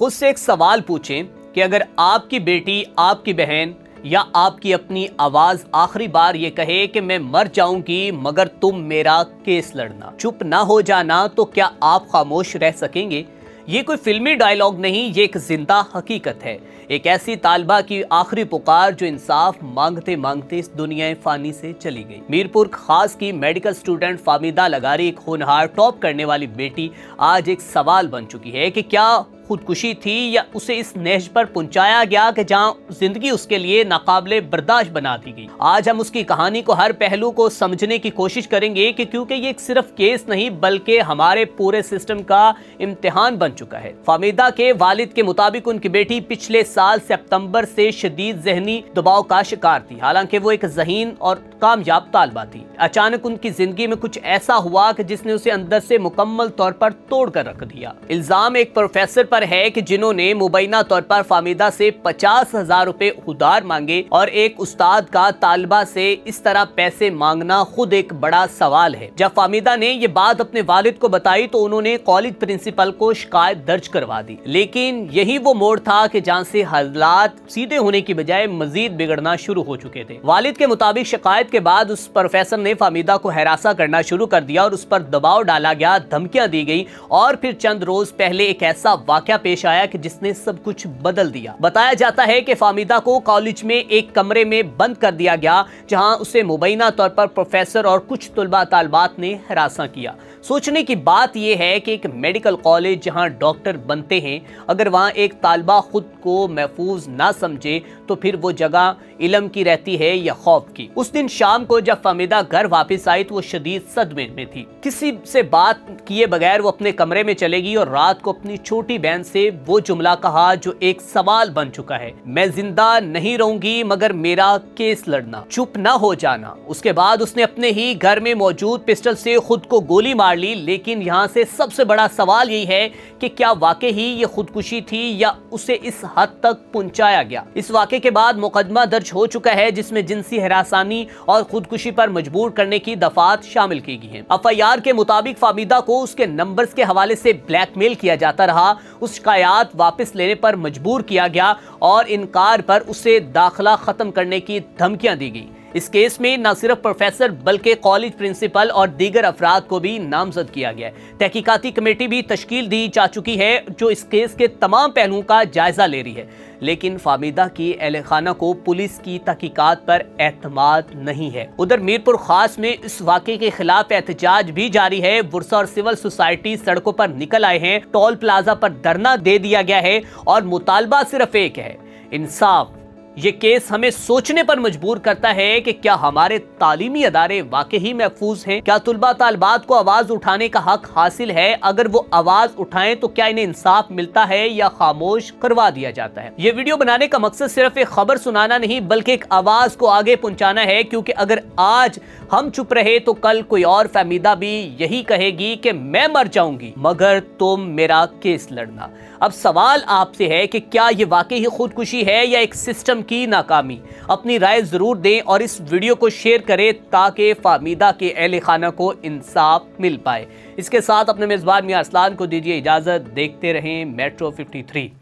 خود سے ایک سوال پوچھیں کہ اگر آپ کی بیٹی، آپ کی بہن یا آپ کی اپنی آواز آخری بار یہ کہے کہ میں مر جاؤں گی مگر تم میرا کیس لڑنا، چپ نہ ہو جانا، تو کیا آپ خاموش رہ سکیں گے؟ یہ کوئی فلمی ڈائیلاگ نہیں، یہ ایک زندہ حقیقت ہے، ایک ایسی طالبہ کی آخری پکار جو انصاف مانگتے مانگتے اس دنیا فانی سے چلی گئی۔ میرپور خاص کی میڈیکل سٹوڈنٹ فامیدہ لغاری، ایک ہونہار ٹاپ کرنے والی بیٹی، آج ایک سوال بن چکی ہے کہ کیا خودکشی تھی یا اسے اس نہج پر پہنچایا گیا کہ جہاں زندگی اس کے لیے ناقابل برداشت بنا دی گئی۔ آج ہم اس کی کہانی کو، ہر پہلو کو سمجھنے کی کوشش کریں گے کہ کیونکہ یہ صرف کیس نہیں بلکہ ہمارے پورے سسٹم کا امتحان بن چکا ہے۔ فامیدہ کے والد کے مطابق ان کی بیٹی پچھلے سال سپتمبر سے شدید ذہنی دباؤ کا شکار تھی، حالانکہ وہ ایک ذہین اور کامیاب طالبہ تھی۔ اچانک ان کی زندگی میں کچھ ایسا ہوا کہ جس نے اسے اندر سے مکمل طور پر توڑ کر رکھ دیا۔ الزام ایک پروفیسر پر ہے کہ جنہوں نے مبینہ طور پر فامیدہ سے 50,000 روپے ادھار مانگے، اور ایک استاد کا طالبہ سے اس طرح پیسے مانگنا خود ایک بڑا سوال ہے۔ جب فامیدہ نے یہ بات اپنے والد کو بتائی تو انہوں نے کالج پرنسپل کو شکایت درج کروا دی، لیکن یہی وہ موڑ تھا کہ جہاں سے حالات سیدھے ہونے کی بجائے مزید بگڑنا شروع ہو چکے تھے۔ والد کے مطابق شکایت کے بعد اس پروفیسر نے فامیدہ کو ہراساں کرنا شروع کر دیا اور اس پر دباؤ ڈالا گیا، دھمکیاں دی گئی، اور پھر چند روز پہلے ایک ایسا واقعہ پیش آیا کہ جس نے سب کچھ بدل دیا۔ بتایا جاتا ہے کہ فامیدہ کو کالج میں ایک کمرے میں بند کر دیا گیا جہاں اسے مبینہ طور پر پروفیسر اور کچھ طلبہ طالبات نے ہراساں کیا۔ سوچنے کی بات یہ ہے کہ ایک میڈیکل کالج جہاں ڈاکٹر بنتے ہیں، اگر وہاں ایک طالبہ خود کو محفوظ نہ سمجھے تو پھر وہ جگہ علم کی رہتی ہے یا خوف کی۔ اس دن شام کو جب فامیدہ گھر واپس آئی تو وہ شدید صدمے میں تھی۔ کسی سے بات کیے بغیر وہ اپنے کمرے میں چلے گی اور رات کو اپنی چھوٹی بہن سے وہ جملہ کہا جو ایک سوال بن چکا ہے، میں زندہ نہیں رہوں گی مگر میرا کیس لڑنا، چپ نہ ہو جانا۔ اس کے بعد اس نے اپنے ہی گھر میں موجود پسٹل سے خود کو گولی مار لی، لیکن یہاں سے سب سے بڑا سوال یہی ہے کہ کیا واقعی ہی یہ خودکشی تھی یا اسے اس حد تک پہنچایا گیا؟ اس واقعے کے بعد مقدمہ درج ہو چکا ہے جس میں جنسی ہراسانی اور خودکشی پر مجبور کرنے کی دفعات شامل کی گئی ہیں۔ FIR کے مطابق فامیدہ کو اس کے نمبرز کے حوالے سے بلیک میل کیا جاتا رہا، اس شکایات واپس لینے پر مجبور کیا گیا اور انکار پر اسے داخلہ ختم کرنے کی دھمکیاں دی گئی۔ اس کیس میں نہ صرف پروفیسر بلکہ کالج پرنسپل اور دیگر افراد کو بھی نامزد کیا گیا ہے۔ تحقیقاتی کمیٹی بھی تشکیل دی جا چکی ہے جو اس کیس کے تمام پہلوؤں کا جائزہ لے رہی ہے، لیکن فامیدہ کی اہل خانہ کو پولیس کی تحقیقات پر اعتماد نہیں ہے۔ ادھر میرپور خاص میں اس واقعے کے خلاف احتجاج بھی جاری ہے۔ ورثاء اور سول سوسائٹی سڑکوں پر نکل آئے ہیں، ٹول پلازا پر دھرنا دے دیا گیا ہے اور مطالبہ صرف ایک ہے، انصاف۔ یہ کیس ہمیں سوچنے پر مجبور کرتا ہے کہ کیا ہمارے تعلیمی ادارے واقعی محفوظ ہیں؟ کیا طلبہ طالبات کو آواز اٹھانے کا حق حاصل ہے؟ اگر وہ آواز اٹھائیں تو کیا انہیں انصاف ملتا ہے یا خاموش کروا دیا جاتا ہے؟ یہ ویڈیو بنانے کا مقصد صرف ایک خبر سنانا نہیں بلکہ ایک آواز کو آگے پہنچانا ہے، کیونکہ اگر آج ہم چپ رہے تو کل کوئی اور فامیدہ بھی یہی کہے گی کہ میں مر جاؤں گی مگر تم میرا کیس لڑنا۔ اب سوال آپ سے ہے کہ کیا یہ واقعی خودکشی ہے یا ایک سسٹم کی ناکامی؟ اپنی رائے ضرور دیں اور اس ویڈیو کو شیئر کریں تاکہ فامیدہ کے اہل خانہ کو انصاف مل پائے۔ اس کے ساتھ اپنے میزبان میاں ارسلان کو دیجیے اجازت، دیکھتے رہیں میٹرو 53۔